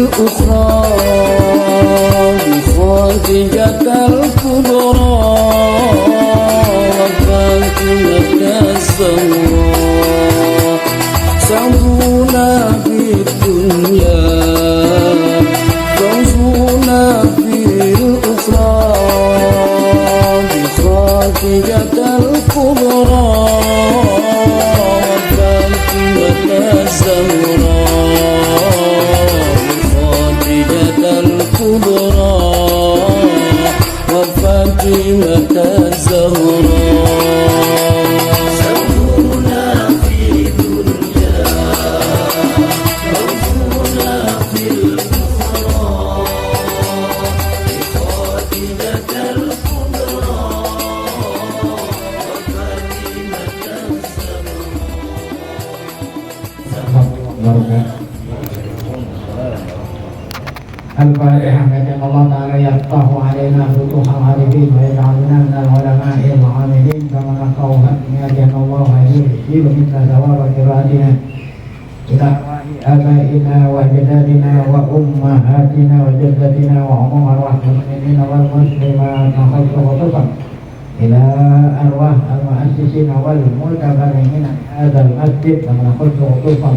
الأخرى بخاتجة الكبرى وفاتمة الزهراء سعدونا في الدنيا فوزونا في الأخرى بخاتجة الكبرى وفاتمة الزهراء بخاتجة الكبرى وفاتمة الزهراء سعدونا في الدنيا فوزونا في الأخرى بخاتمة الكبرى الفاتحة. كتب الله تعالى يفتح علينا فتوح العارفين ويجعلنا من العلماء العاملين كما نقرأها بنية الله يجيب منا ثواب قراءتنا إلى آبائنا وأجدادنا وأمهاتنا وجدتنا وعموم أرواح المؤمنين والمسلمات خلق وطفا إلى أرواح المؤسسين والمتبرعين هذا المسجد كما خلق وطفا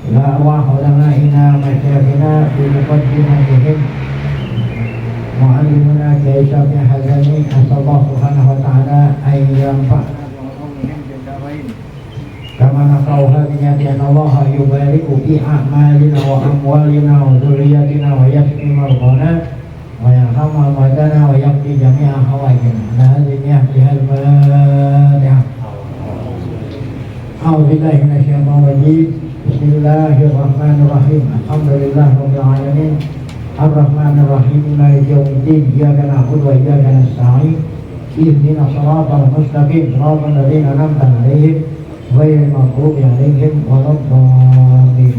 إلى أرواح علمائنا ومشايخنا بمقدمتهم معلمنا كيشاف حزني أسأل الله سبحانه وتعالى أن ينفعنا بعلومهم في الدارين كما نقرأها بنية أن الله يبارك في أعمالنا وأموالنا وذريتنا ويشفي مرضانا ويرحم أمواتنا ويقضي جميع حوائجنا. على هذه النية الفاتحة. أعوذ بالله من الشيطان الرجيم. بسم الله الرحمن الرحيم. الحمد لله رب العالمين الرحمن الرحيم مالك يوم الدين إياك نعبد وإياك نستعين اهدنا الصراط المستقيم صراط الذين أنعمت عليهم غير المغضوب عليهم ولا الضالين.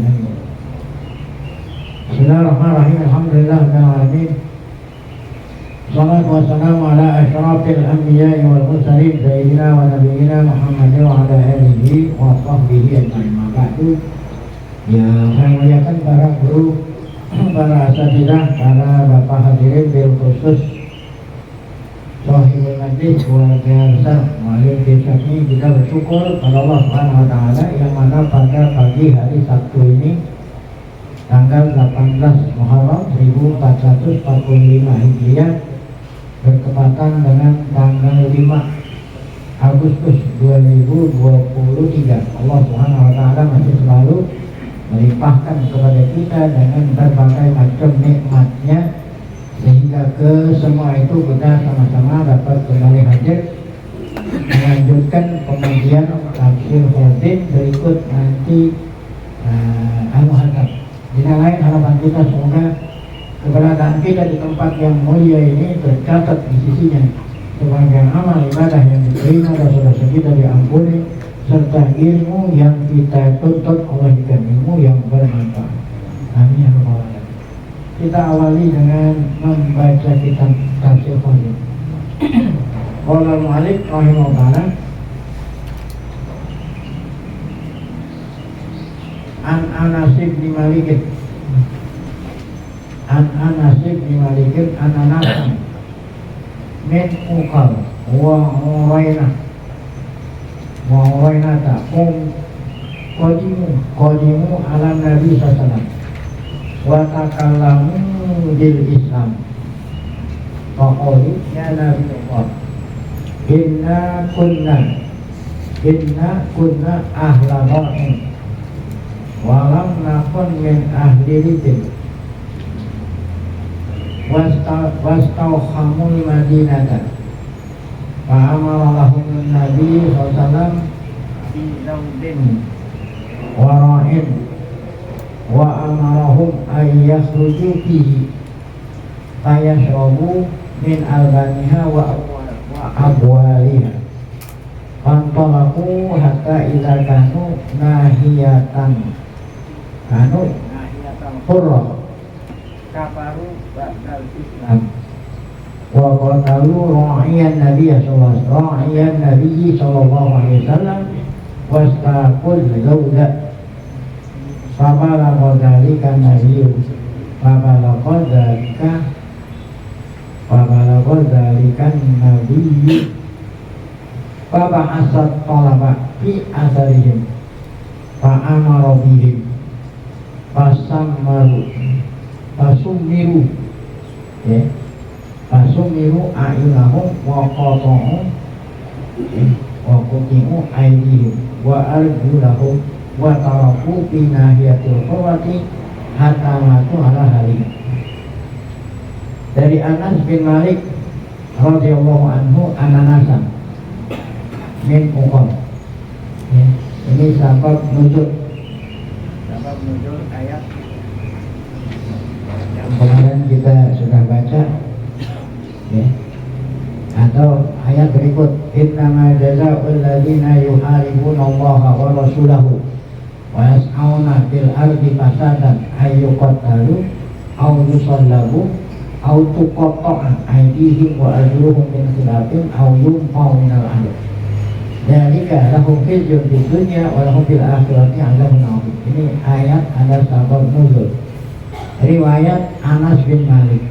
بسم الله الرحمن الرحيم. الحمد لله رب العالمين الصلاة والسلام على أشرف الأنبياء والمرسلين سيدنا ونبينا محمد وعلى آله وصحبه أجمعين. Yang saya muliakan para guru, para asatidzah, para bapak hadirin bil khusus Sohibul Majlis keluarga besar Mu'alim Bisyafi, kita bersyukur pada Allah Subhanahu wa Ta'ala yang mana pada pagi hari Sabtu ini tanggal 18 Muharram 1445 Hijriah bertepatan dengan tanggal 5 Agustus 2023. Allah Subhanahu wa Ta'ala masih selalu melimpahkan kepada kita dengan berbagai macam nikmatnya sehingga ke semua itu kita sama-sama dapat kembali hadir melanjutkan pengajian tafsir Khazin berikut nanti al-muhadzab. Dengan lain harapan kita semoga keberadaan kita di tempat yang mulia ini tercatat di sisinya sebagai amal ibadah yang diterima dan dosa kita diampuni serta ilmu yang kita tuntut Allah jadikan ilmu yang bermanfaat. Amin ya rabbal alamin. Kita awali dengan membaca kitab tafsir Khazin. Qala al-mu'allif rahimahullah an Anas bin Malik an Anas min Uqal wa Urainata qadimu ala Nabi sallallahu wa takallamu bil Islam faqalu ya Nabi Allah inna kunna ahla ra'in wa lam nakun min ahli ridin wastauhamul madinata fa'amara lahum Nabi sallallahu bi zawdin wa ra'in wa amarahum ay yakhruju fihi fayashrabu min albaniha wa abwaliha fantalaku hatta idza kanu nahiyatan qurra kafaru ba'dal Islam wa qatalu ra'iyan Nabi sallallahu alaihi wasallam wastaqul zawda fabala dzalika Nabi Fabalaqo dzalikan nabiyyu faba'asat talaba fi asarihim fa'amara bihim fasummiru ya fasummiru a'yunahum wa qata'u wa qati'u aydihim wa arjulahum wa taraku fi nahiyatil qawati hatta matu ala halim. Dari Anas bin Malik radhiyallahu anhu ananasan min Uqam ya, ini sabab nuzul ayat yang kemarin kita sudah baca ya, atau ayat berikut innama jazaa'ul ladzina yuharibuna Allaha wa rasulahu wa yas'auna fil ardi fasadan ayyuqattalu aw yusallabu aw tuqatta'a aydihim wa arjuluhum min khilafin aw yunfaw minal ardh. Dzalika lahum khizyun fid dunya wa lahum fil akhirati 'adzabun 'adzim. Ini ayat ada sabab nuzul. Riwayat Anas bin Malik.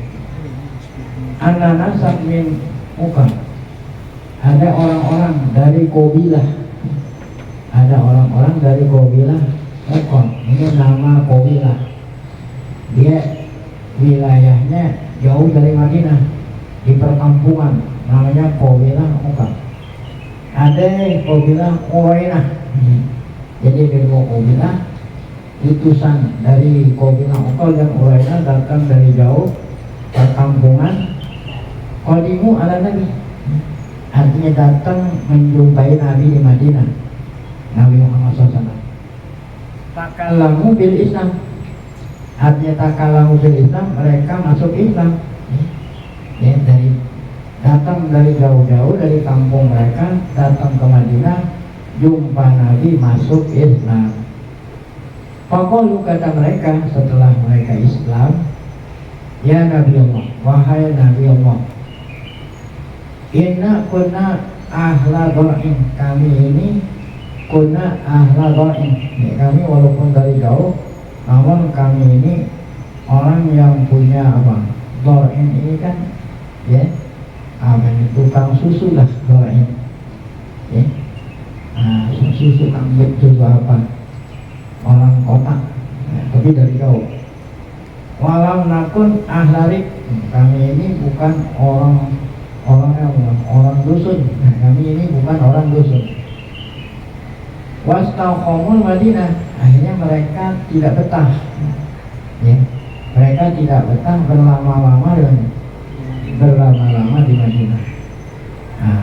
Ananas min Uqam. Ada orang-orang dari kabilah. Ada orang-orang dari kabilah Uqam. Ini nama kabilah. Dia wilayahnya jauh dari Madinah, di perkampungan, namanya kabilah Uqam. Ada kabilah Urainah. Jadi kedua kabilah utusan dari kabilah Uqam dan Urainah datang dari jauh perkampungan. Qadimu ala Nabi, artinya datang menjumpai Nabi di Madinah, Nabi Muhammad SAW. Takalamu bil Islam, artinya takalamu bil Islam, mereka masuk Islam ya, datang dari jauh-jauh dari kampung mereka datang ke Madinah, jumpa Nabi, masuk Islam. Faqalu, kata mereka setelah mereka Islam, ya Nabi Allah, wahai Nabi Allah, inna kunna ahla dha'in, kami ini kunna ahla dha'in ya, kami walaupun dari jauh namun kami ini orang yang punya apa, dha'in ini kan ya tukang susu lah, dha'in ya, susu kambing susu apa, orang kota ya, tapi dari jauh. Walam nakun ahlarik, kami ini bukan orang dusun, kami ini bukan orang dusun. Wastaqamul Madinah, akhirnya mereka tidak betah ya, mereka tidak betah berlama-lama di Madinah.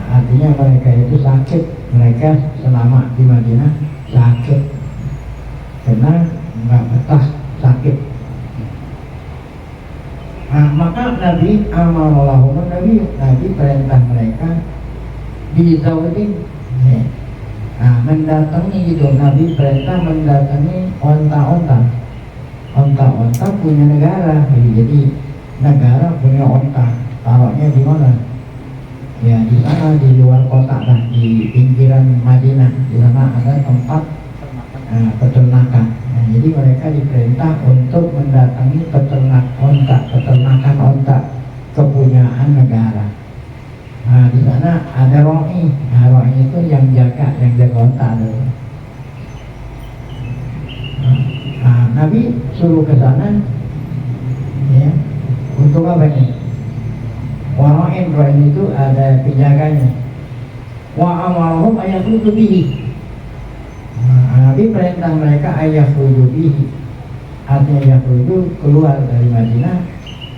Artinya mereka itu sakit, mereka selama di Madinah sakit karena nggak betah, sakit. Maka Nabi amalahum, Nabi perintah mereka bizawdin ya. Mendatangi itu, Nabi perintah mendatangi onta-onta punya negara. Jadi negara punya onta, taruhnya di mana? Ya di sana, di luar kota lah, di pinggiran Madinah. Di sana ada tempat peternakan. Jadi mereka diperintah untuk mendatangi peternakan onta kepunyaan negara. Di sana ada roi. Roi itu yang jaga onta dulu. Nabi suruh ke sana ya, untuk apa nih? Roi itu ada penjaganya. Wa amarhum ayakhruju bihi. Nabi perintah mereka ayakhruju bihi, artinya ayakhruju keluar dari Madinah.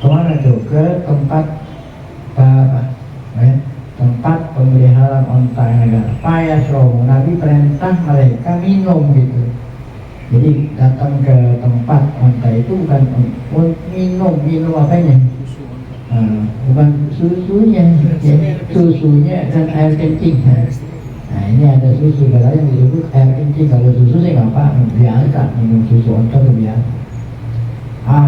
Kemana tuh? Ke tempat tempat pemeliharaan onta negara. Payasrohu, Nabi perintah mereka minum gitu. Jadi datang ke tempat onta itu bukan minum apanya? Bukan susunya dan air kencing. Ini ada susu, katanya disebut air kencing. Kalau susu sih nggak apa, biasa minum susu onta itu biasa.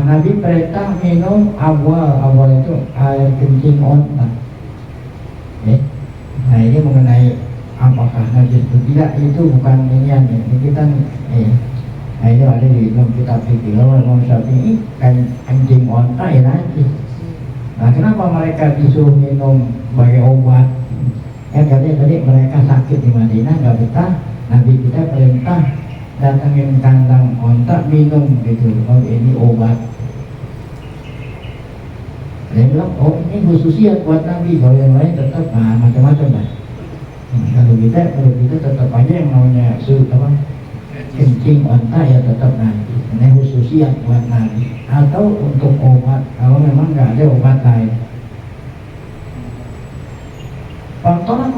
Nabi perintah minum awal itu air kencing onta. Nah ini mengenai apakah najis atau tidak, itu bukan ini kita Nah, itu ada di dalam kitab fikih bahwa Imam Syafi'i kan anjing onta ya nanti. Nah, kenapa mereka disuruh minum sebagai obat? Kan katanya tadi mereka sakit di Madinah nggak betah, Nabi kita perintah datangin kandang onta minum gitu. Oh ini obat. Dia bilang oh ini khususiyat buat Nabi, kalau yang lain tetap macam-macam lah. Kalau kita tetap aja yang namanya kencing onta ya tetap Nabi. Ini khususiyat buat Nabi atau untuk obat kalau memang nggak ada obat lain. Faktor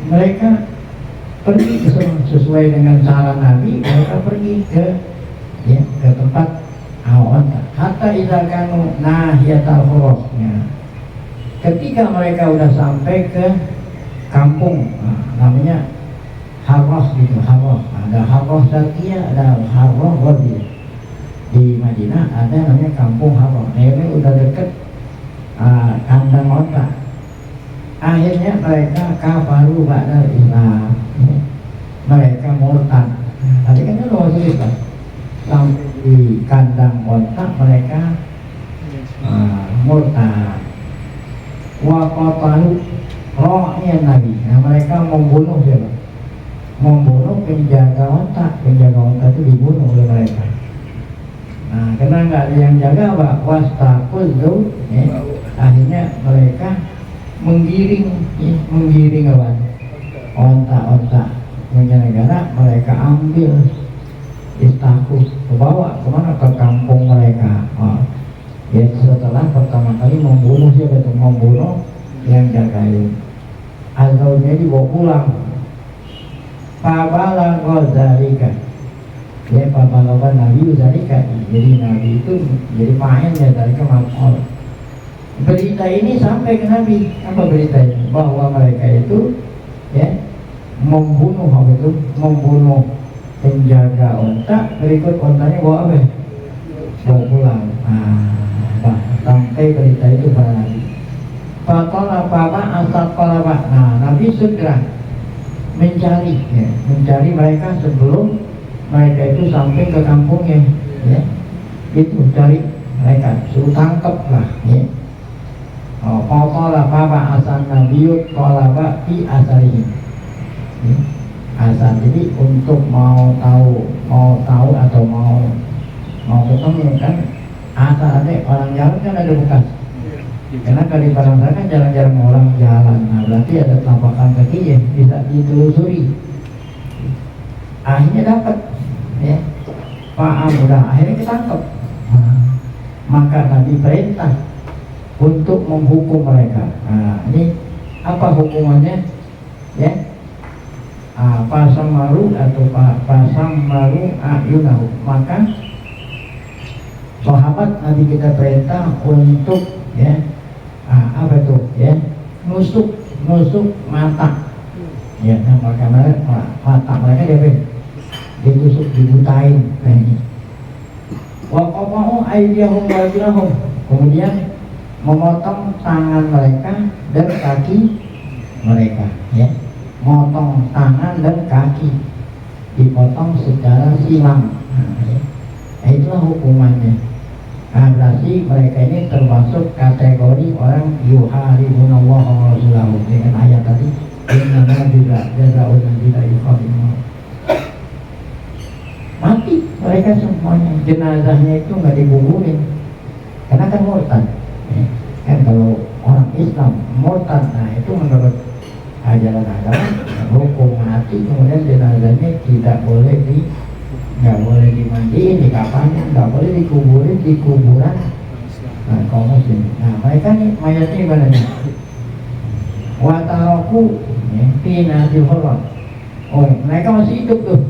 mereka pergi sesuai dengan cara Nabi, mereka pergi ke tempat onta. Hatta idza kanu nahiyatal khurafnya. Ketika mereka udah sampai ke kampung, namanya Harrah gitu, Harrah. Ada Harrah Syarqiyah, ada Harrah Gharbiyah. Di Madinah ada namanya kampung Harrah. Nah, ini udah deket kandang onta. Akhirnya mereka kafaru ba'da Islam. Mereka murtad. Tadi kan itu waktu itu sampai di kandang onta mereka murtad. Wa qatalu rohnya Nabi. Nah, mereka membunuh siapa? Membunuh penjaga onta itu dibunuh oleh mereka. Nah, karena nggak ada yang jaga, Pak, wastaqullu, akhirnya mereka menggiring apa? Onta negara mereka ambil istakus kebawa kemana, ke kampung mereka. Ya setelah pertama kali membunuh siapa itu? Membunuh yang jagain. Atau jadi dibawa pulang. Pabalan Ghazalika, ya pabalan Nabi Ghazalika. Jadi Nabi itu jadi main ya dari kemakmur. Berita ini sampai ke Nabi. Apa berita ini? Bahwa mereka itu membunuh membunuh penjaga onta. Berikut ontanya bawa apa? Bawa pulang. Sampai berita itu pada Nabi. Fatola papa asal kolaba. Nah, Nabi segera mencari mereka sebelum mereka itu sampai ke kampungnya. Itu cari mereka, suruh tangkap lah. Fatola papa asal Nabiut kolaba fi asalihi. Asal jadi untuk mau tahu atau mau ketemu kan asal ada orang jalan kan ada bekas. Karena kalau di padang sana kan jarang-jarang orang jalan, nah berarti ada telampakan kaki ya bisa ditelusuri. Akhirnya dapat, udah akhirnya ketangkep. Maka Nabi perintah untuk menghukum mereka. Nah ini apa hukumannya? Pasang maru atau pasang maru ayunahu. Maka sahabat Nabi kita perintah untuk apa itu nusuk mata maka mata mereka ditusuk, dibutain ini. Wa qata'u aydiyahum wa arjulahum, kemudian memotong tangan mereka dan kaki mereka, motong tangan dan kaki dipotong secara silang. Itulah hukumannya. Nah, berarti mereka ini termasuk kategori orang yuharibunallah wa rasulahu dengan ayat tadi innama juga jazaa'ul ladzina yuharibun. Mati mereka semuanya, jenazahnya itu nggak dikuburin karena kan murtad. Kan kalau orang Islam murtad, nah itu menurut ajaran agama hukum mati, kemudian jenazahnya nggak boleh dimandiin, dikafanin, nggak boleh dikuburin di kuburan kaum muslim. Nah mereka nih mayatnya gimana nih? Wataroku pinatil horor. Oh mereka masih hidup tuh.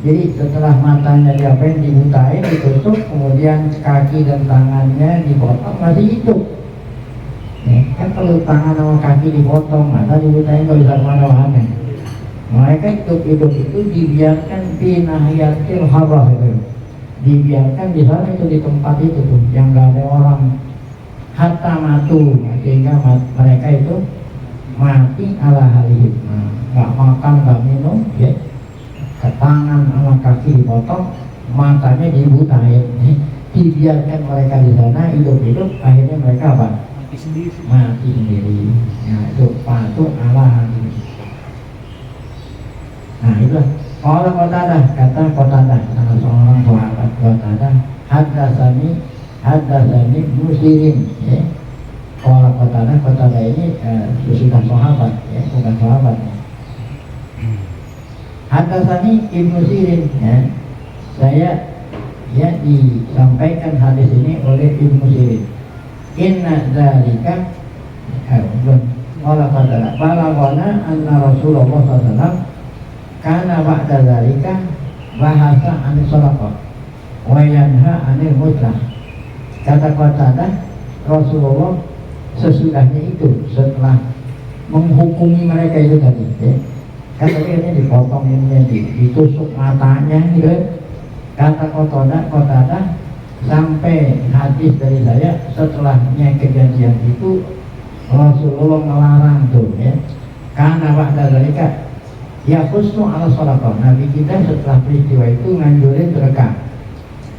Jadi setelah matanya diapain, dibutain, ditusuk, kemudian kaki dan tangannya dipotong, masih hidup. Kan kalau tangan sama kaki dipotong, mata dibutain nggak bisa kemana-mana. Mereka hidup itu dibiarkan di nahiyatil harrah itu, dibiarkan di sana itu, di tempat itu tuh yang nggak ada orang, hatta matu, sehingga mereka itu mati ala halihim. Nggak makan, nggak minum, tangan sama kaki dipotong, matanya dibutain, dibiarkan mereka di sana hidup-hidup, akhirnya mereka apa? Mati sendiri. Nah itu patuh Allah. Nah itulah kalau Qatadah, kata Qatadah, salah seorang sahabat Qatadah, haddatsani musirin, ya. Kalau Qatadah ini sudah sahabat, ya, bukan sahabat. Haddatsani Ibnu Sirin, ya. Saya ya disampaikan hadis ini oleh Ibnu Sirin. Inna dzalika qala Qatadah balagana anna Rasulullah sallallahu alaihi wasallam kana ba'da dzalika bahasa an shadaqah wa yanha 'anil muslah. Kata Qatadah, Rasulullah sesudahnya itu, setelah menghukumi mereka itu tadi, ya. Katanya dipotong ini, ditusuk matanya gitu. Kata Qatadah sampai hadis dari saya setelahnya kejadian itu Rasulullah melarang tuh, ya. Karena ba'da dzalika ya khusnu ala shadaqah. Nabi kita setelah peristiwa itu nganjurin sedekah.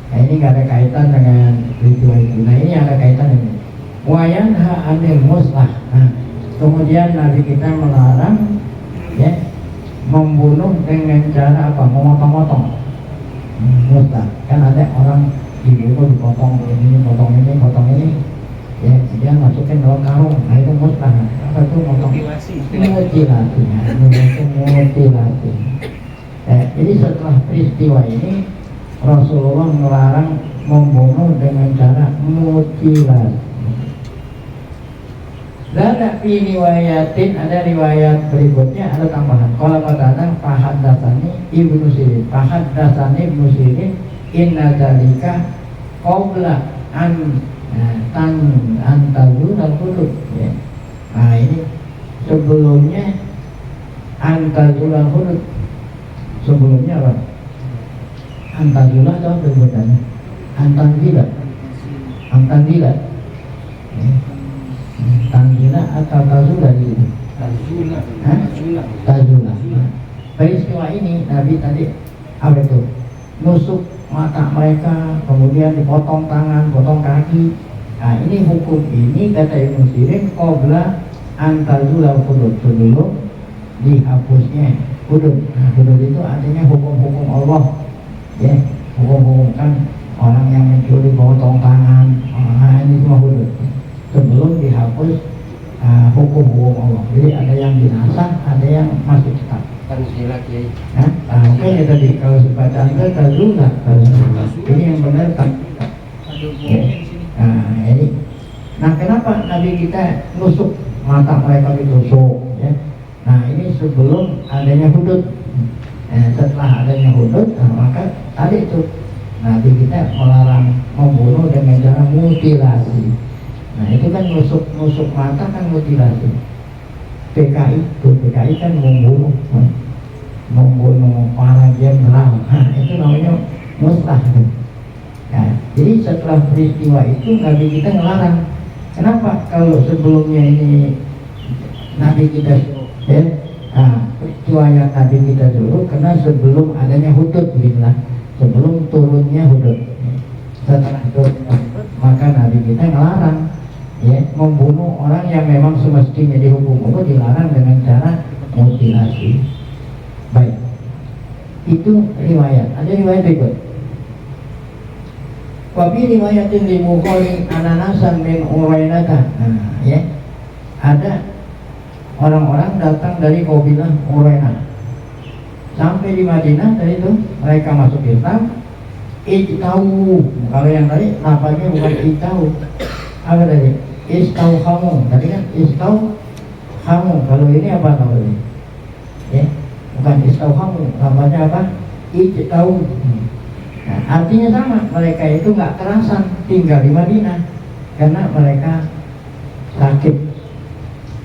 Nah ini gak ada kaitan dengan peristiwa itu. Nah ini ada kaitan ini. Wa yanha 'anil muslah. Nah, kemudian Nabi kita melarang, ya, membunuh dengan cara apa? Memotong-motong. Muslah. Kan ada orang dibunuh dipotong ini, potong ini, potong ini. Ya, dia masukin dalam karung. Nah itu muslah. Apa itu motong? Mutilasi. Mutilasi. Jadi setelah peristiwa ini Rasulullah melarang membunuh dengan cara mutilasi. Dan di riwayatin, ada riwayat berikutnya ada tambahan. Kalau katakan fahaddatsani Ibnu Sirin, fahaddatsani Ibnu Sirin inna dzalika qabla an antazul al-hudud, ya. Nah ini sebelumnya antazul al-hudud, sebelumnya apa? Antazul atau sebutannya antanzila, antanzila, ya. Tanzila atau tazula itu? Tazula. Nah, peristiwa ini Nabi tadi apa itu? Nusuk mata mereka, kemudian dipotong tangan, potong kaki. Nah ini hukum ini kata Ibnu Sirin qabla antazula hudud, sebelum dihapusnya hudud. Nah hudud itu artinya hukum-hukum Allah, ya, hukum-hukum kan orang yang mencuri potong tangan. Nah ini semua hudud sebelum dihapus hukum-hukum Allah. Jadi ada yang binasa, ada yang masih tetap. Tanzila Kiai. Makanya tadi kalau bacaan itu tazula, ini yang benar tak. Nah ini, nah kenapa Nabi kita nusuk mata mereka ditusuk, ya? Nah ini sebelum adanya hudud. Setelah adanya hudud, maka tadi itu Nabi kita melarang membunuh dengan cara mutilasi. Nah itu kan nusuk mata kan mutilasi. PKI kan membunuh para jenderal. Nah itu namanya muslah. Nah, jadi setelah peristiwa itu Nabi kita ngelarang. Kenapa? Kalau sebelumnya ini Nabi kita ya, peristiwa yang Nabi kita dulu, karena sebelum adanya hudud, begitulah, sebelum turunnya hudud. Setelah turunnya hudud, maka Nabi kita ngelarang, ya, membunuh orang yang memang semestinya dihukum itu dilarang dengan cara mutilasi. Baik, itu riwayat. Ada riwayat berikut. Wabi riwayatin li Bukhari ananasan min Urainata. Nah, ya, ada orang-orang datang dari kabilah Urainah sampai di Madinah. Dari itu mereka masuk Islam. Ijtau, kalau yang tadi lafaznya bukan ijtau, apa tadi? Istau kamu, tadi kan istau kamu. Kalau ini apa namanya? Ya, bukan istau kamu, namanya apa? Ijtau. Nah, artinya sama, mereka itu nggak kerasan tinggal di Madinah karena mereka sakit.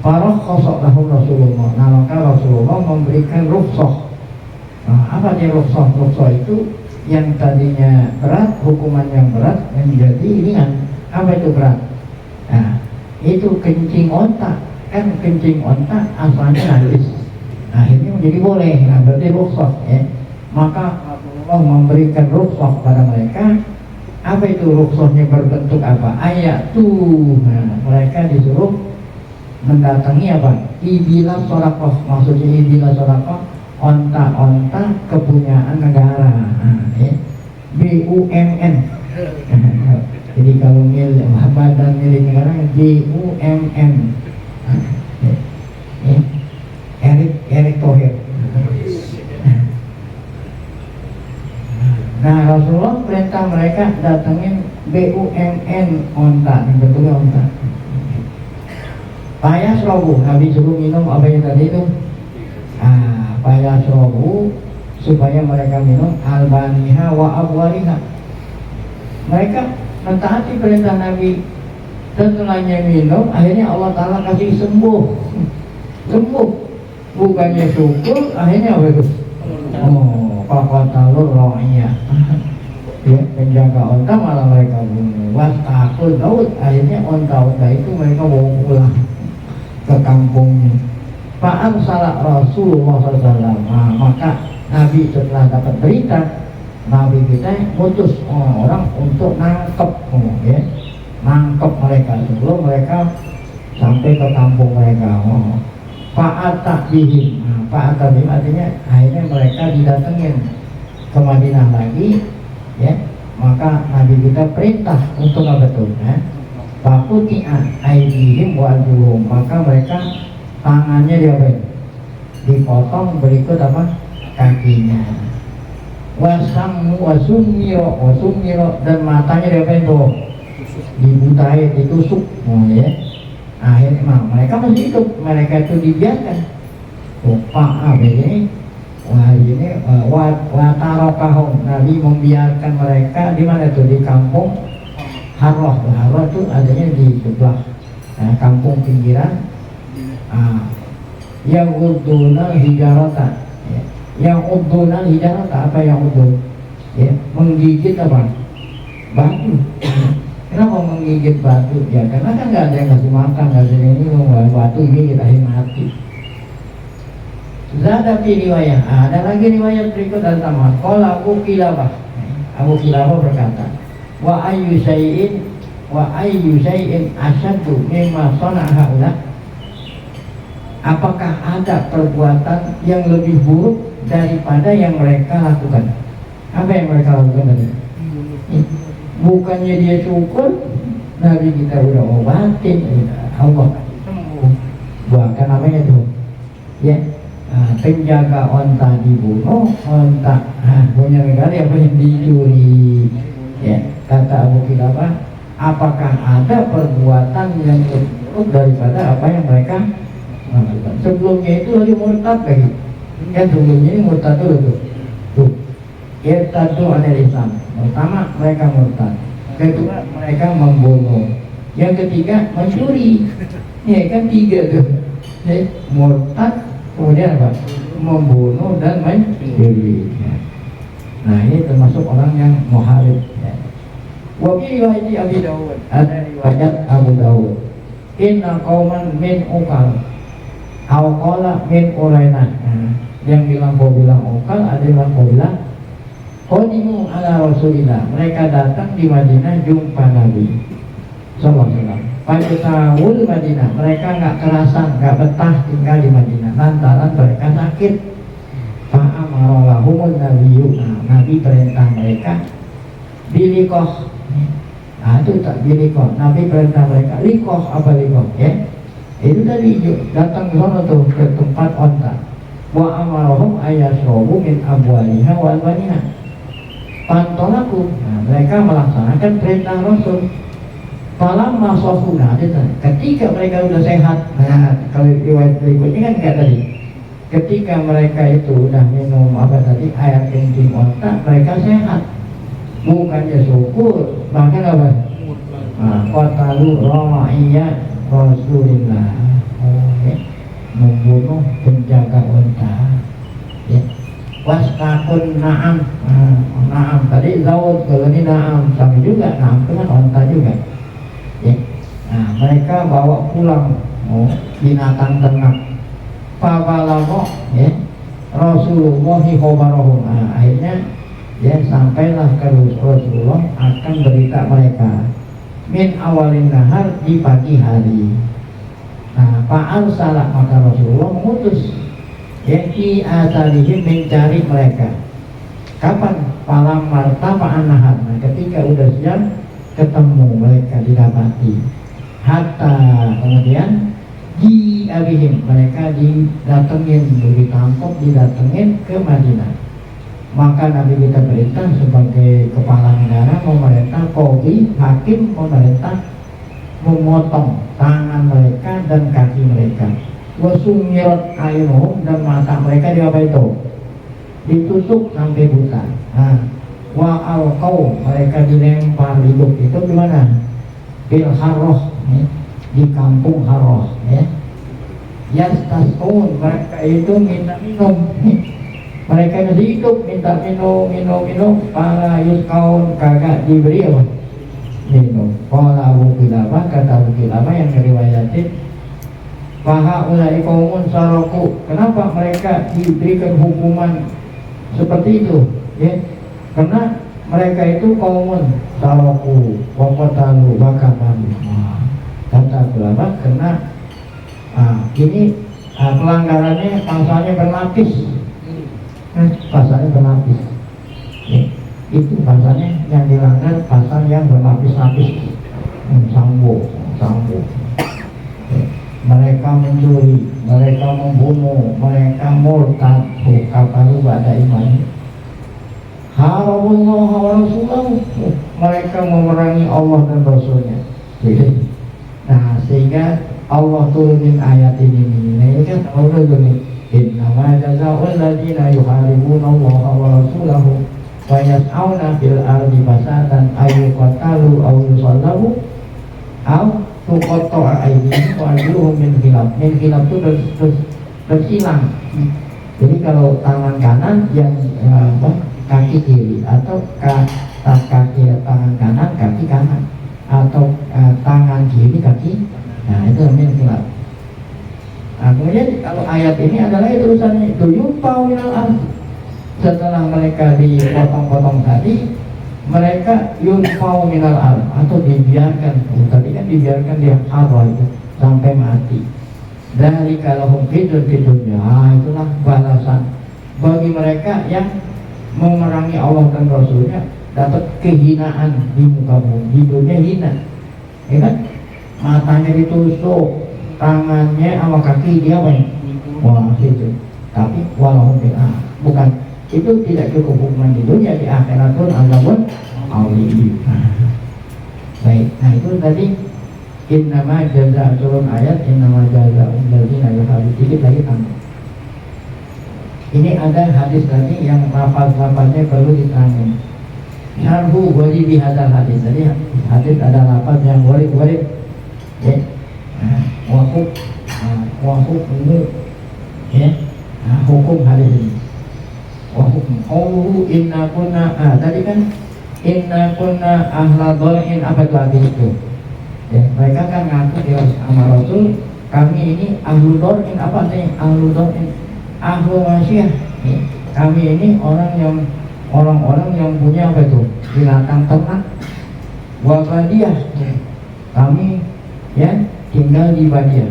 Paroh kosok lahum Rasulullah. Nah maka Rasulullah memberikan rukhsah. Nah, apa dia rukhsah? Rukhsah itu yang tadinya berat, hukuman yang berat menjadi ringan. Apa itu berat? Nah, itu kencing onta, kan kencing onta asalnya najis, akhirnya menjadi boleh. Nah, berarti rukhsah, ya. Maka Rasulullah Allah memberikan rukhsah pada mereka. Apa itu rukhsahnya, berbentuk apa? Ayat tuh. Nah, mereka disuruh mendatangi apa? Ibilah sorakoh. Maksudnya ibilah sorakoh, onta-onta kepunyaan negara. BUMN. Jadi kalau milik badan milik negara BUMN. Erick Thohir. Nah, Rasulullah perintah mereka datengin BUMN onta, bentuknya onta. Payah serobu, Nabi suruh minum apa yang tadi itu? Payah serobu, supaya mereka minum albaniha wa abwaliha. Mereka mentaati perintah Nabi. Setelahnya minum, akhirnya Allah Ta'ala kasih sembuh. Bukannya syukur, akhirnya apa itu? Pakotalur rohnya. Ya, penjaga onta malah mereka bunuh. Wastakul Daud, akhirnya onta-onta itu mereka bawa pulang ke kampungnya. Fa'am salah Rasulullah SAW. Maka Nabi setelah dapat berita, Nabi kita mutus orang untuk nangkep, ya, nangkep mereka sebelum mereka sampai ke kampung mereka. Fa'atak bihim. Fa'atak bihim artinya akhirnya mereka didatengin ke Madinah lagi, ya. Maka Nabi kita perintah untuk apa betul, ya? Fa'uti'at aydihim wa arjuluhum. Maka mereka tangannya diapain? Dipotong, berikut apa? Kakinya. Wasumiro dan matanya diapain tuh? Dibutai, ditusuk, ya. Akhirnya mereka masih hidup, mereka itu dibiarkan. Begini, watarokahum. Nabi membiarkan mereka di mana tuh? Di kampung Harrah. Harrah itu adanya di sebelah kampung pinggiran. Yang udunal hijarata, yang udunal hijarata, apa yang udun? Ya, menggigit apa? Batu. Kenapa menggigit batu? Ya karena kan nggak ada yang kasih makan, nggak ada yang minum, batu ini kita mati. Zada fi riwayah. Ada lagi riwayat berikut dan sama. Qala Abu Kilabah. Abu Kilabah berkata, wa ayyu syai'in asyaddu mimma sana'a haula. Apakah ada perbuatan yang lebih buruk daripada yang mereka lakukan? Apa yang mereka lakukan tadi? Bukannya dia syukur, Nabi kita udah obatin, Allah sembuh. Bahkan namanya tuh, ya, penjaga onta dibunuh, onta punya negara apa yang dicuri, ya. Kata Abu Kilabah, apakah ada perbuatan yang lebih buruk daripada apa yang mereka lakukan? Sebelumnya itu lagi murtad lagi, kan sebelumnya ini murtad dulu tuh. Irtadu anil Islam. Pertama mereka murtad, kedua mereka membunuh, yang ketiga mencuri. Ya kan tiga tuh, ya, murtad, kemudian apa? Membunuh dan mencuri. Nah ini termasuk orang yang muharib. Wabi riwayat Abi Dawud, ada riwayat Abu Dawud. Inna qauman min ukal, awqala min urainah. Yang bilang ukal, ada yang bilang qadimu ala Rasulillah. Mereka datang di Madinah jumpa Nabi sallallahu alaihi wasallam. Fajtahul Madinah. Mereka nggak kerasan, nggak betah tinggal di Madinah lantaran mereka sakit. Fa'amaralahumul nabiyyu. Nabi perintah mereka bilikoh. Itu tak bilikoh. Nabi perintah mereka likoh. Apa likoh? Ya, itu tadi datang ke sana tuh, ke tempat onta. Wa amarahum ayasrobu min abwaliha wa albaniha. Pantolaku. Mereka melaksanakan perintah Rasul. Falam masofuna, ketika mereka sudah sehat. Kalau riwayat berikutnya kan kayak tadi, ketika mereka itu udah minum apa tadi, air kencing onta, mereka sehat. Bukannya syukur, bahkan apa? Qatalu ra'iyat Rasulillah. Membunuh penjaga onta. Ya. Wastakun na'am. Na'am tadi Zawud, kalau ini na'am sama juga, na'am itu kan onta juga, ya. Nah mereka bawa pulang binatang ternak. Fabalagho, ya, Rasulullah khobarohum. Akhirnya ya sampailah ke Rasulullah akan berita mereka min awalin nahar di pagi hari. Nah, fa'al salah maka Rasulullah mengutus ya fi asalihim mencari mereka. Kapan? Palam martafa'an nahar. Nah, ketika udah siang ketemu mereka didapati. Hatta kemudian di abihim mereka didatengin, ditangkap, didatengin ke Madinah. Maka Nabi kita perintah sebagai kepala negara memerintah kodi hakim memerintah memotong tangan mereka dan kaki mereka. Wasumirat ayunuhum dan mata mereka diapa itu? Ditutup sampai buta. Nah, wa alqau mereka dilempar hidup itu di mana? Bil harroh ya, di kampung Harroh ya. Yastasqun mereka itu minta minum. Mereka masih hidup minta minum para yuskaun kagak diberi apa? Minum. Kalau Abu Kilabah kata Abu Kilabah yang meriwayatin Faha ulai kaumun saroku. Kenapa mereka diberikan hukuman seperti itu? Ya, karena mereka itu kaumun saroku, wakotalu, bakaman. Kata Abu Kilabah karena ini pelanggarannya pasalnya berlapis. Pasalnya berlapis ya, itu pasalnya yang dilanggar pasal yang berlapis-lapis. Sambo ya. Mereka mencuri, mereka membunuh, mereka murtad, kafaru ba'da iman. Harabullah wa rasulahu, mereka memerangi Allah dan Rasulnya. Nah, sehingga Allah turunin ayat ini. Nah, ini kan Allah turunin innama jazaa'ul ladzina yuharibuna Allah wa rasulahu wa yas'auna fil ardi fasadan ayyuqatalu aw yusallabu aw tuqatta'a aydihim wa arjuluhum min khilaf. Min khilaf itu tersilang. Jadi kalau tangan kanan yang kaki kiri atau kaki tangan kanan kaki kanan atau tangan kiri kaki, nah itu min khilaf. Nah, kemudian kalau ayat ini adalah tulisannya itu yumpau minal ardh. Setelah mereka dipotong-potong tadi, mereka yumpau minal ardh atau dibiarkan. Tadi kan dibiarkan di arwah itu sampai mati. Dari kalau hidupnya, itulah balasan bagi mereka yang memerangi Allah dan Rasulnya, dapat kehinaan di muka bumi, hidupnya hina, ya kan? Matanya ditusuk, tangannya sama kaki dia apa ya? Wah itu. Tapi walau bukan itu tidak cukup hukuman di dunia, di akhirat pun azabun alim. Baik, nah itu tadi innama jaza turun ayat innama jaza ladzina yuharibuna. Dikit lagi tambah. Ini ada hadis tadi yang lafaz-lafaznya perlu diterangkan. Syarhu wajib hadal hadis. Tadi hadis ada lafaz yang wajib ya. Wahuk ini ya, hukum hadis ini. Wahuk qawluhu inna kunna tadi kan inna kunna ahla dhalin apa itu hadis itu ya, mereka kan ngaku di sama Rasul kami ini ahlu dhalin apa nih ahlu dhalin ahlu masyiyah ya. Kami ini orang-orang yang punya apa itu binatang ternak wabadiah ya. Kami ya tinggal di Badiah.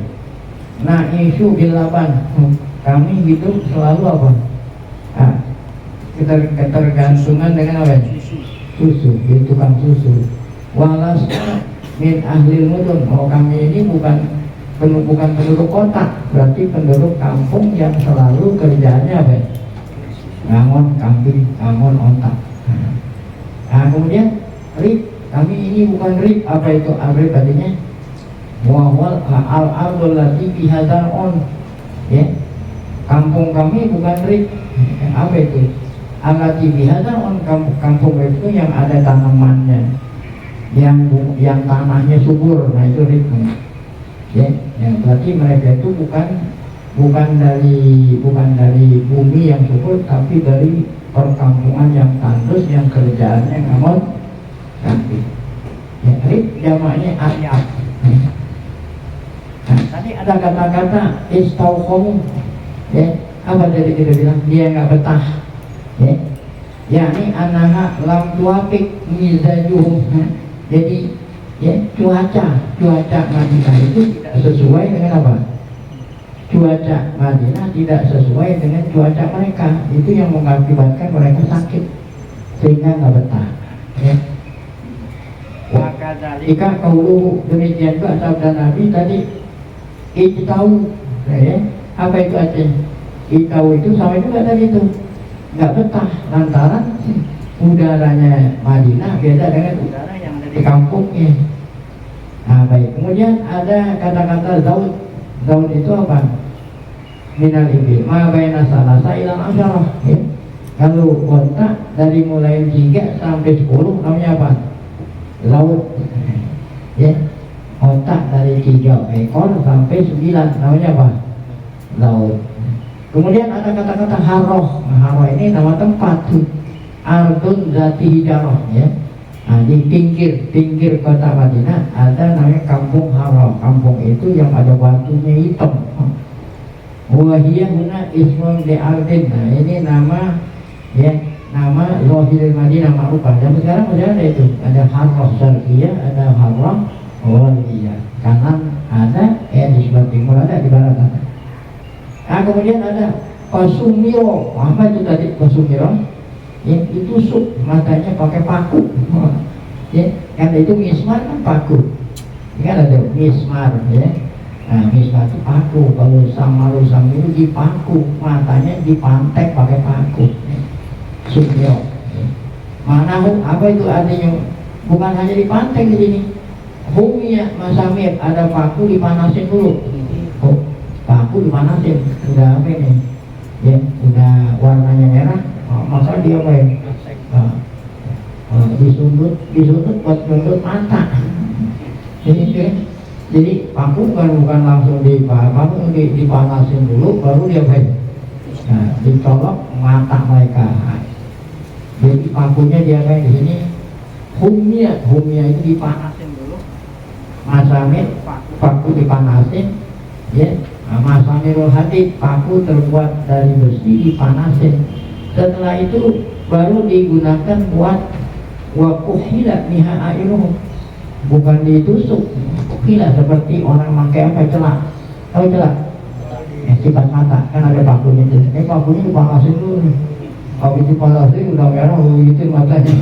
Nah isu bilaban kami hidup selalu apa? Ketergantungan dengan apa? Susu, jadi tukang susu. Walas min ahli mudun. Oh kami ini bukan penduduk kota, berarti penduduk kampung yang selalu kerjanya apa? Ngangon kambing, ngangon ontak. Nah kemudian rib, kami ini bukan rib, apa itu rib tadinya? Wawal al-ardul lati bihadar on ya, kampung kami bukan rik apa itu alati bihadar on, kampung itu yang ada tanamannya yang tanahnya subur, nah itu rik ya, yang berarti mereka itu bukan dari bumi yang subur tapi dari perkampungan yang tandus yang kerjaannya ngamon kambing ya, rik jamaknya ayat. Nah, tadi ada kata-kata istauqom ya, apa tadi kita bilang dia nggak betah ya. yakni anaha lam tuapik mizajuhum. Jadi ya cuaca Madinah itu tidak sesuai dengan apa? Cuaca Madinah tidak sesuai dengan cuaca mereka, itu yang mengakibatkan mereka sakit sehingga nggak betah. Ya. Jika kaulu demikian juga sabda Nabi tadi, itu tahu, ya, apa itu artinya? Itu tahu itu sama juga tadi itu nggak betah lantaran udaranya Madinah beda dengan udara yang ada di kampungnya. Nah baik, kemudian ada kata-kata Daud itu apa? Minal ibil ma baina salasa ila asyarah, ya. Kalau kontak dari mulai 3 sampai 10 namanya apa? Laut, ya. Kontak dari 3 ekor sampai 9 namanya apa? Laut. Kemudian ada kata-kata haroh. Nah, haroh ini nama tempat, ardun zati hijaroh, ya. Nah, di pinggir kota Madinah ada namanya kampung haroh. Kampung itu yang ada batunya hitam. Wahiyah huna ismun di ardin. Nah ini nama, ya, nama Zohir Madinah ma'rufah. Dan sekarang masih ada itu, ada Harrah Syarqiyah, ada Harrah Ghalibiyah. Kanan ada, di sebelah timur ada, di barat ada. Nah kemudian ada Pasumiro. Apa itu tadi Pasumiro? Ya, itu sup, matanya pakai paku. Ya, karena itu mismar kan paku. Kan ada mismar, ya. Nah, mismar itu paku. Kalau rusam itu dipaku, matanya dipantek pakai paku. Sumiro. Mana apa itu artinya? Bukan hanya dipantek di sini. Humia masamir, ada paku dipanasin dulu. Oh, paku dipanasin, udah apa ini? Ya, udah warnanya merah. Maka dia apa ya? Disundut buat nyundut mata. Jadi paku bukan langsung dipanasin dulu, baru dia apa? Nah, dicolok mata mereka. Jadi pakunya dia kayak di sini. Humia itu dipanasin dulu. Masamir, paku dipanasin, ya. Masamirul hadid, paku terbuat dari besi dipanasin. Setelah itu baru digunakan buat wakuhila miha ainuhum, bukan ditusuk. Kuhila seperti orang pakai apa, celak. Tahu celak? Sifat mata kan ada pakunya itu. Pakunya dipanasin dulu nih. Kalau dipanasin udah merah, itu matanya.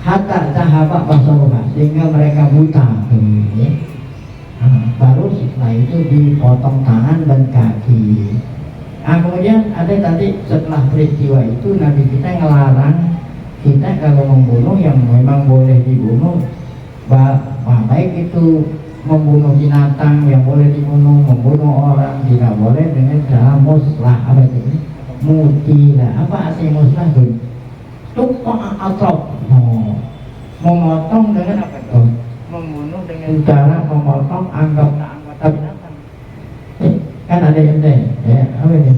Hatta sahabat basaruha, sehingga mereka buta. Ya. Baru setelah itu dipotong tangan dan kaki. Nah kemudian ada tadi setelah peristiwa itu Nabi kita ngelarang kita kalau membunuh yang memang boleh dibunuh, baik itu membunuh binatang yang boleh dibunuh, membunuh orang tidak boleh dengan cara muslah. Apa itu? Mutilah. Apa artinya muslah itu? Tukang atrop. Memotong dengan apa itu? Membunuh dengan cara memotong anggota binatang. Kan ada yang ya, apa ini?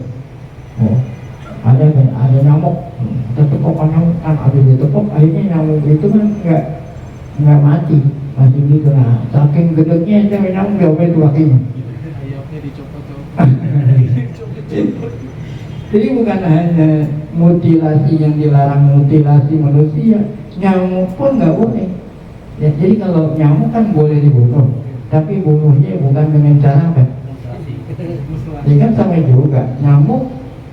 Oh, ada nyamuk, tertepuk nyamuk kan, habis ditepuk akhirnya nyamuk itu kan nggak mati, masih gitu. Nah, saking gedenya itu nyamuk diopet itu kakinya. Jadi bukan hanya mutilasi yang dilarang, mutilasi manusia, nyamuk pun nggak boleh. Ya, jadi kalau nyamuk kan boleh dibunuh, tapi bunuhnya bukan dengan cara apa? Jadi kan sama juga nyamuk,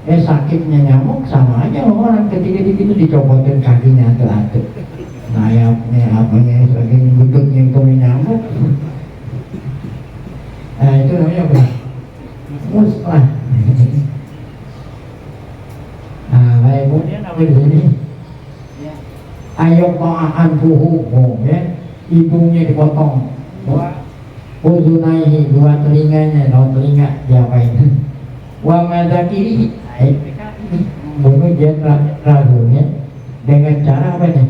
sakitnya nyamuk sama aja orang ketika itu dicopotin kakinya atau sayapnya apanya saking gudegnya itu nyamuk. Nah itu namanya apa? Muslah. Nah baik, kemudian apa di sini? Ayok ta'an fuhu, ya, hidungnya dipotong, uzunaihi, dua telinganya, dua telinga diapain? Wa madzakiri, bunuh dia rasulnya dengan cara apa nih?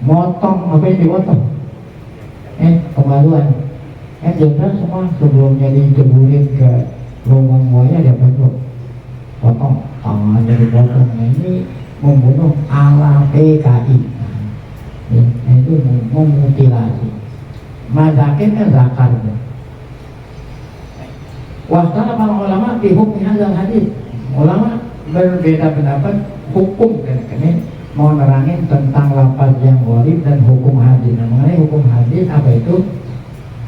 Motong, apa yang dipotong? Kemaluan. Jenderal semua sebelumnya diceburin ke lubang buaya dia potong tangannya dipotong. Ini membunuh ala PKI. Itu memutilasi. Mazakin kan zakar. Wastana para ulama di hukum hadis. Ulama berbeda pendapat hukum kan mau nerangin tentang lafaz yang gharib dan hukum hadis. Nah, mengenai hukum hadis apa itu?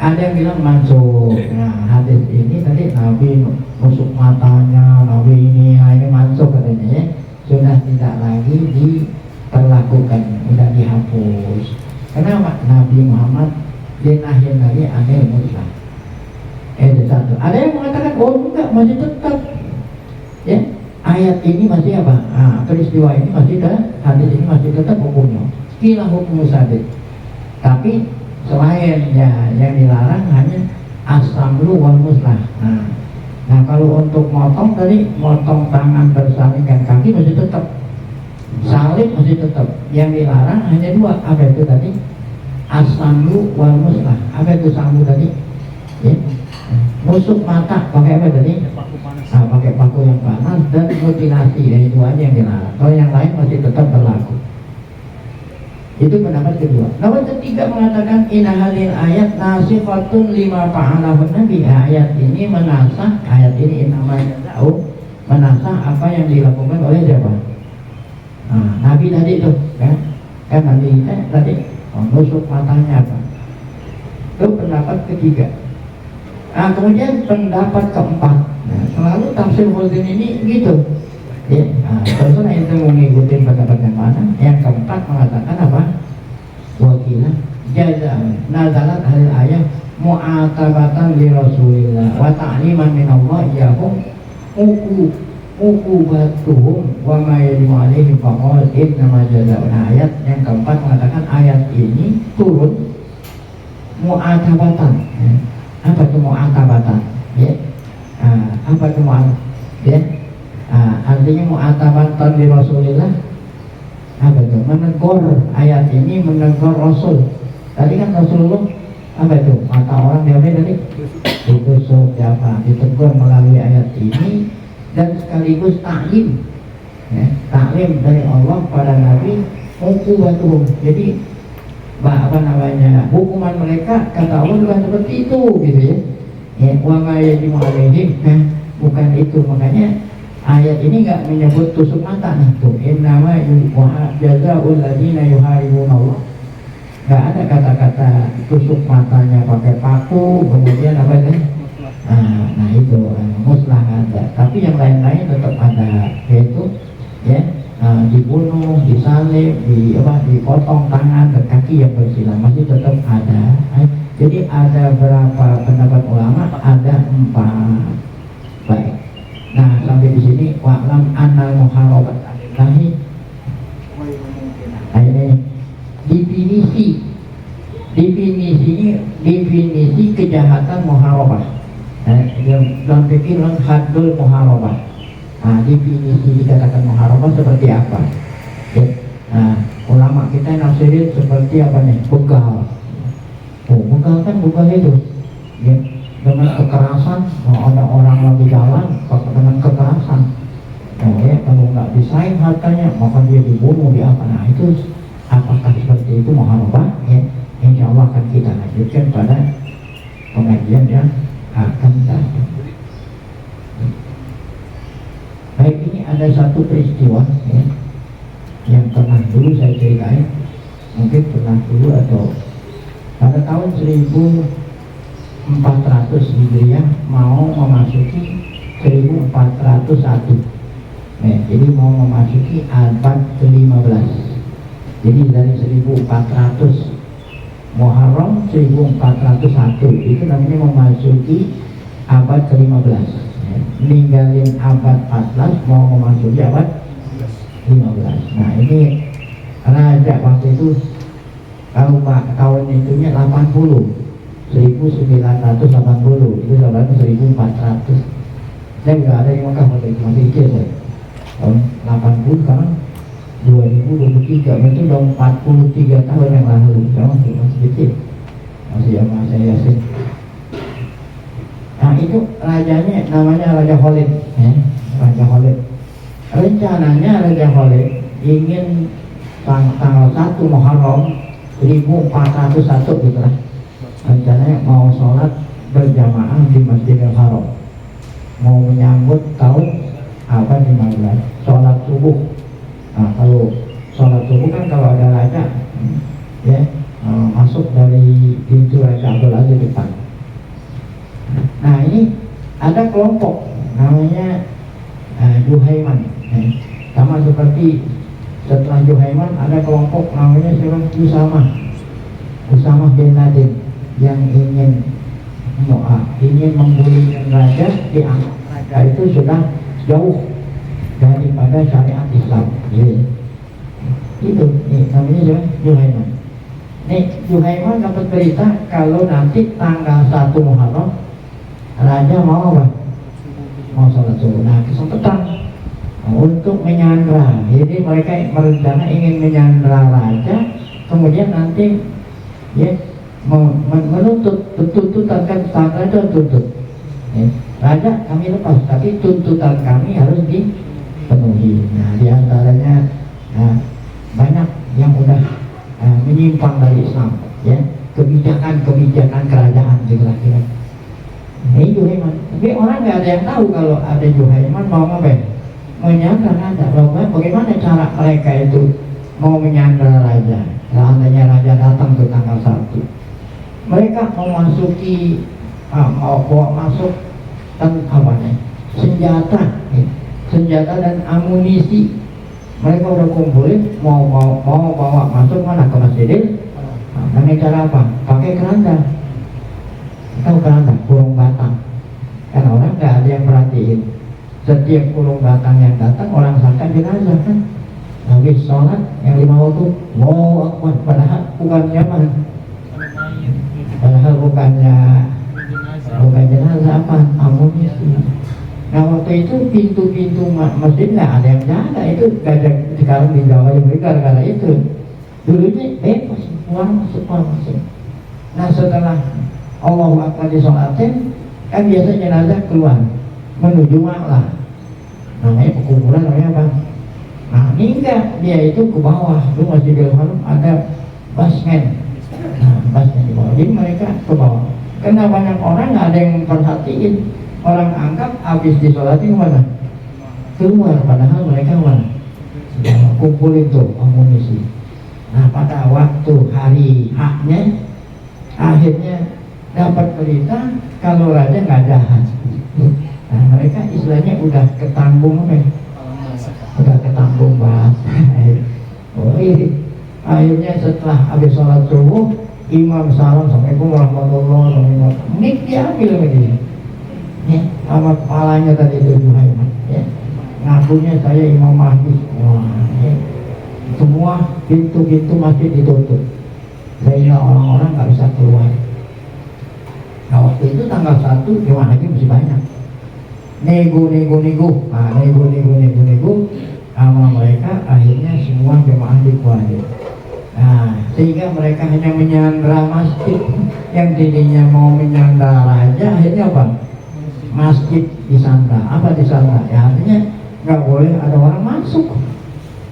Ada yang bilang masuk. Nah, hadis ini tadi Nabi nusuk matanya, Nabi ini masuk katanya ya. Sudah tidak lagi diperlakukan, sudah dihapus. Kenapa? Nabi Muhammad dinahin lagi anil muslah. Itu satu. Ada yang mengatakan oh enggak, masih tetap ya ayat ini masih apa? Peristiwa ini masih hadis ini masih tetap hukumnya. Kila hukum sabit. Tapi selain ya yang dilarang hanya as-samlu wal muslah. Nah kalau untuk motong tadi, motong tangan bersalingkan kaki masih tetap, salib masih tetap. Yang dilarang hanya dua, apa itu tadi? As-samlu wal muslah. Apa itu samlu tadi? Ya. Nusuk mata pakai apa tadi? Pakai paku yang panas dan mutilasi. Dan itu aja yang dilarang. Kalau yang lain masih tetap berlaku. Itu pendapat kedua. Pendapat ketiga mengatakan inna halil ayat nasikhatun lima fa'alahu nabi. Ayat ini menasah, ayat ini namanya jauh menasah apa yang dilakukan oleh siapa? Nabi tadi itu kan Nabi tadi menusuk matanya apa? Itu pendapat ketiga. Kemudian pendapat keempat. Selalu tafsir Husain ini gitu. Ya, terserah itu mengikuti pendapat yang mana. Yang keempat mengatakan apa? Wakilah jaza nazalat hadil ayat mu'atabatan li Rasulillah wa ta'liman min Allah yahum uqubatuhum wa ma yajibu alaihim faqal innama jazaa'un. Ayat yang keempat mengatakan ayat ini turun mu'atabatan. Apa itu mu'atabatan? Ya. Apa itu mu'atabatan? Ya. Artinya mu'atabatan di Rasulillah apa itu? Menegur, ayat ini menegur Rasul. Tadi kan Rasulullah apa itu? Mata orang dia tadi ditusuk apa? Ditegur melalui ayat ini dan sekaligus taklim, ya, taklim dari Allah pada Nabi uqubatuhum. Jadi apa namanya, hukuman mereka kata Allah bukan seperti itu gitu ya. Ya, wa ma yajibu alaihim, bukan itu. Makanya ayat ini nggak menyebut tusuk mata nih tuh. Innama jazaa'ul ladzina yuharibuna Allah. Nggak ada kata-kata tusuk matanya pakai paku, kemudian apa itu? Nah itu muslah ada. Tapi yang lain-lain tetap ada, yaitu ya dibunuh, disalib, dipotong tangan dan kaki yang bersilang masih tetap ada. Jadi ada berapa pendapat ulama? Ada 4. Baik. Nah sampai di sini wa'lam annal muharabat anillahi. Nah ini definisi kejahatan muharabah. Dalam fikih haddul muharabah. Nah definisi dikatakan muharabah seperti apa? Ya. Nah ulama kita nafsirin seperti apa nih? Begal. Begal kan bukan itu. Ya. Dengan kekerasan, ada orang lagi jalan dengan kekerasan, ya, kalau nggak disaing hartanya maka dia dibunuh, di apa? Nah itu apakah seperti itu muharabah? Ya, insya Allah akan kita lanjutkan pada pengajian yang akan datang. Baik, ini ada satu peristiwa ya, yang pernah dulu saya ceritain, mungkin pernah dulu atau pada tahun 1400 Hijriah mau memasuki 1401. Jadi mau memasuki abad ke-15. Jadi dari 1400 Muharram 1401 itu namanya memasuki abad ke-15. Ninggalin abad 14 mau memasuki abad 15. Nah ini raja waktu itu kalau tahun itunya 80 1980 itu sebenarnya 1400. Saya nggak ada yang Mekah waktu itu, masih kecil saya. Tahun 80 sekarang 2023, itu udah 43 tahun yang lalu. Saya masih kecil, masih sama saya Yasin. Nah itu rajanya namanya Raja Khalid, ya. Raja Khalid. Rencananya Raja Khalid ingin tanggal 1 Muharram 1401 gitu lah. Rencananya mau sholat berjamaah di Masjidil Haram. mau menyambut tahun apa 15 sholat subuh. Nah, kalau sholat subuh kan kalau ada raja ya masuk dari pintu Raja Abdul Aziz depan. Nah ini ada kelompok namanya Juhaiman. Sama seperti setelah Juhaiman ada kelompok namanya siapa? Usama bin Laden yang ingin membuli raja, dianggap raja itu sudah jauh daripada syariat Islam. Itu namanya Juhaiman. Juhaiman dapat berita kalau nanti tanggal 1 Muharram raja mau apa? Mau sholat subuh. Nah, kesempatan untuk menyandra. Jadi mereka berencana ingin menyandra raja, kemudian nanti ya menuntut tuntutan kan raja tuntut. Raja kami lepas, tapi tuntutan kami harus dipenuhi. Nah, diantaranya banyak yang udah menyimpang dari Islam, ya kebijakan kerajaan kira-kira. Ini Juhaiman. Tapi orang nggak ada yang tahu kalau ada Juhaiman mau ngapain? Menyandra raja. Bagaimana cara mereka itu mau menyandra raja? Seandainya raja datang ke tanggal 1, mereka memasuki mau bawa masuk senjata dan amunisi. Mereka udah kumpulin mau bawa masuk mana ke Masjidil. Dengan cara apa? Pakai keranda. Tahu keranda? Kurung batang. Kan orang nggak ada yang perhatiin. Setiap kurung batang yang datang orang sangka jenazah kan. Habis sholat yang 5 waktu, mau akbar, padahal bukan nyaman. Padahal bukan jenazah apa? Amunisi. Nah waktu itu pintu-pintu masjid nggak ada yang jaga, itu gak ada. Sekarang di Jawa juga gara-gara itu. Dulunya bebas, pulang masuk. Nah setelah Allahu Akbar disolatin, kan biasa jenazah keluar menuju Ma'lah. Namanya perkumpulan, namanya apa? Nah ini enggak, dia itu ke bawah. Lu Masjidil Haram ada basement. Nah basement di bawah, jadi mereka ke bawah. Karena banyak orang nggak ada yang perhatiin. Orang anggap habis disolatin mana? Keluar, padahal mereka mana? Kumpulin tuh amunisi. Nah pada waktu hari haknya, akhirnya dapat berita kalau raja nggak jahat. Nah mereka istilahnya udah ketanggung apa? Udah ketanggung banget. Akhirnya setelah habis sholat subuh, imam salam, Assalamualaikum warahmatullahi wabarakatuh. Nik diambil sama dia. Ya, sama kepalanya tadi itu Juhaiman, ya. Ngakunya saya Imam Mahdi. Wah, ya. Semua pintu-pintu masjid ditutup sehingga orang-orang nggak bisa keluar. Nah waktu itu tanggal 1 jemaah haji masih banyak. Nego sama mereka, akhirnya semua jemaah dikeluarin. Nah sehingga mereka hanya menyandra masjid yang tadinya mau menyandra raja, akhirnya apa? Masjid disandra. Apa disandra? Ya artinya nggak boleh ada orang masuk.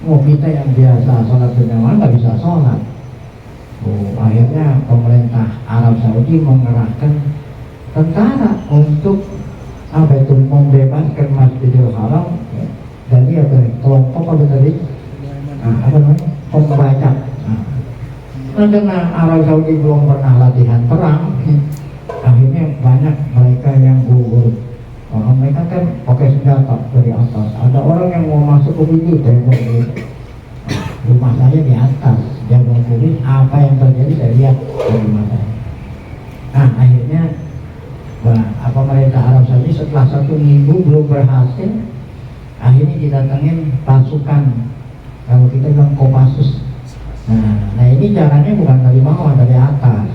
Mau kita yang biasa sholat berjamaah nggak bisa sholat. Akhirnya pemerintah Arab Saudi mengerahkan tentara untuk apa itu membebaskan Masjidil Haram dari apa kelompok apa tadi? Apa namanya? Pembajak. Karena Arab Saudi belum pernah latihan perang, akhirnya banyak mereka yang gugur. Mereka kan pakai senjata dari atas. Ada orang yang mau masuk ke pintu tembok itu. Rumah saya di atas, jaga kulit. Apa yang terjadi saya lihat di rumah saya. Nah akhirnya pemerintah Arab Saudi setelah 1 minggu belum berhasil, akhirnya didatangin pasukan, kalau kita bilang Kopassus. Nah ini caranya bukan dari bawah, dari atas,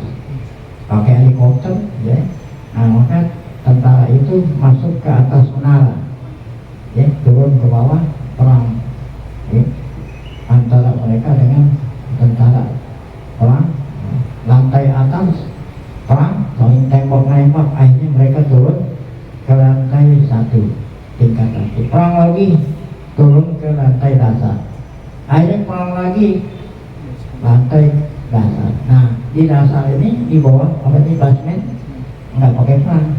pakai helikopter, ya. Nah maka tentara itu masuk ke atas menara, ya, turun ke bawah, perang, ya, antara mereka dengan tentara, perang, lantai atas, perang, saling tembak-nembak. Akhirnya mereka turun ke lantai 1 tingkat lagi, perang lagi, turun ke lantai dasar, akhirnya perang lagi, lantai dasar. Nah di dasar ini, di bawah apa ini basement, nggak pakai perang.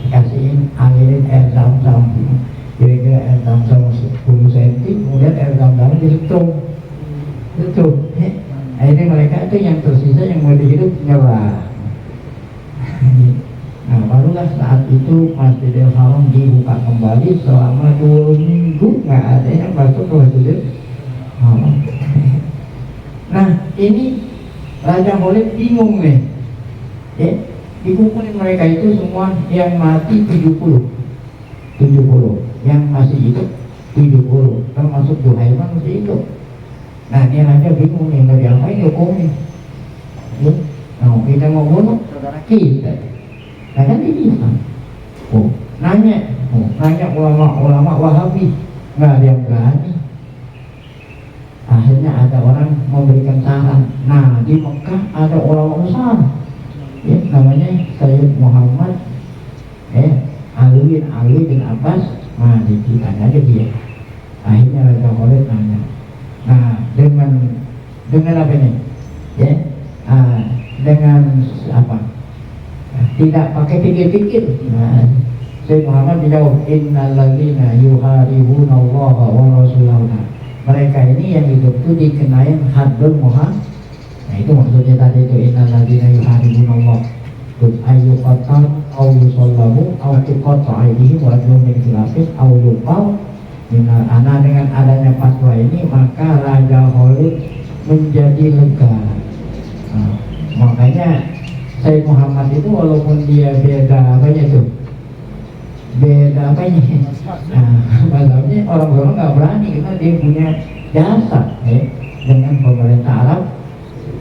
Kasihin alirin air zam-zam, kira-kira air zam-zam 10 cm, kemudian air zam-zam disetrum, akhirnya mereka itu yang tersisa yang mau dihidup nyerah. Nah barulah saat itu Masjidil Haram dibuka kembali selama 2 minggu, nggak ada yang masuk ke Masjidil Haram. Nah ini Raja Khalid bingung nih, ya, dikumpulin mereka itu semua yang mati 70, yang masih hidup 70, termasuk Juhaiman masih hidup. Nah dia raja bingung nih, nggak diapain hukumnya. Ya, nah, kita mau bunuh saudara kita, nah kan ini Islam. Nanya ulama Wahabi, nggak ada yang berani. Akhirnya ada orang memberikan saran. Nah di Mekah ada ulama besar, ya, namanya Sayyid Muhammad Ali bin Abbas. Nah ditanya aja dia. Akhirnya Raja Khalid nanya. Nah dengan apa ini? Ya, dengan apa? Tidak pakai pikir-pikir. Nah, Sayyid Muhammad dijawab, innalladzina yuharibuna Allah wa rasulahu. Mereka ini yang hidup itu dikenain haddul muhad. Nah itu maksudnya tadi itu, innalladzina yuharibuna Allah ayyuqatal aw yusallabu aw tuqatta aydihim wa arjuluhum min khilafin aw yuqaw minal ana. Dengan adanya fatwa ini maka Raja Khalid menjadi lega. Nah, makanya Sayyid Muhammad itu walaupun dia beda apanya itu, beda apanya, masalahnya orang-orang nggak berani karena dia punya jasa dengan pemerintah Arab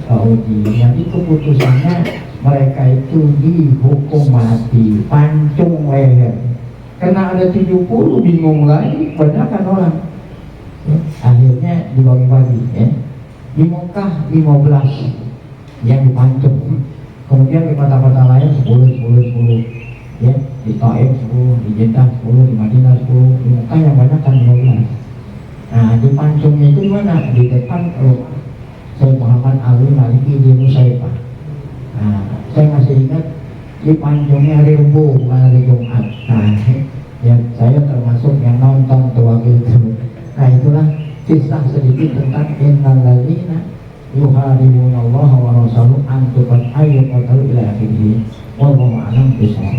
Saudi. Jadi keputusannya mereka itu dihukum mati, pancung leher. Karena ada 70, bingung lagi, banyak kan orang. Akhirnya dibagi-bagi. Di Mekah 15 yang dipancung, kemudian di kota-kota lain 10. Ya, di Taif 10, di Jeddah 10, di Madinah 10, di Mekah yang banyak kan 15. Nah di pancungnya itu mana? Di depan Sayyid Muhammad Ali Maliki di Nusaybah. Nah saya masih ingat di pancungnya hari Rabu bukan hari Jumat. Nah ya saya termasuk yang nonton tuh waktu itu. Nah itulah kisah sedikit tentang innalladzina yuharibuna Allah wa rasulahu an tuqat ayyuqatalu ila akhirih. Wallahu a'lam bishawab.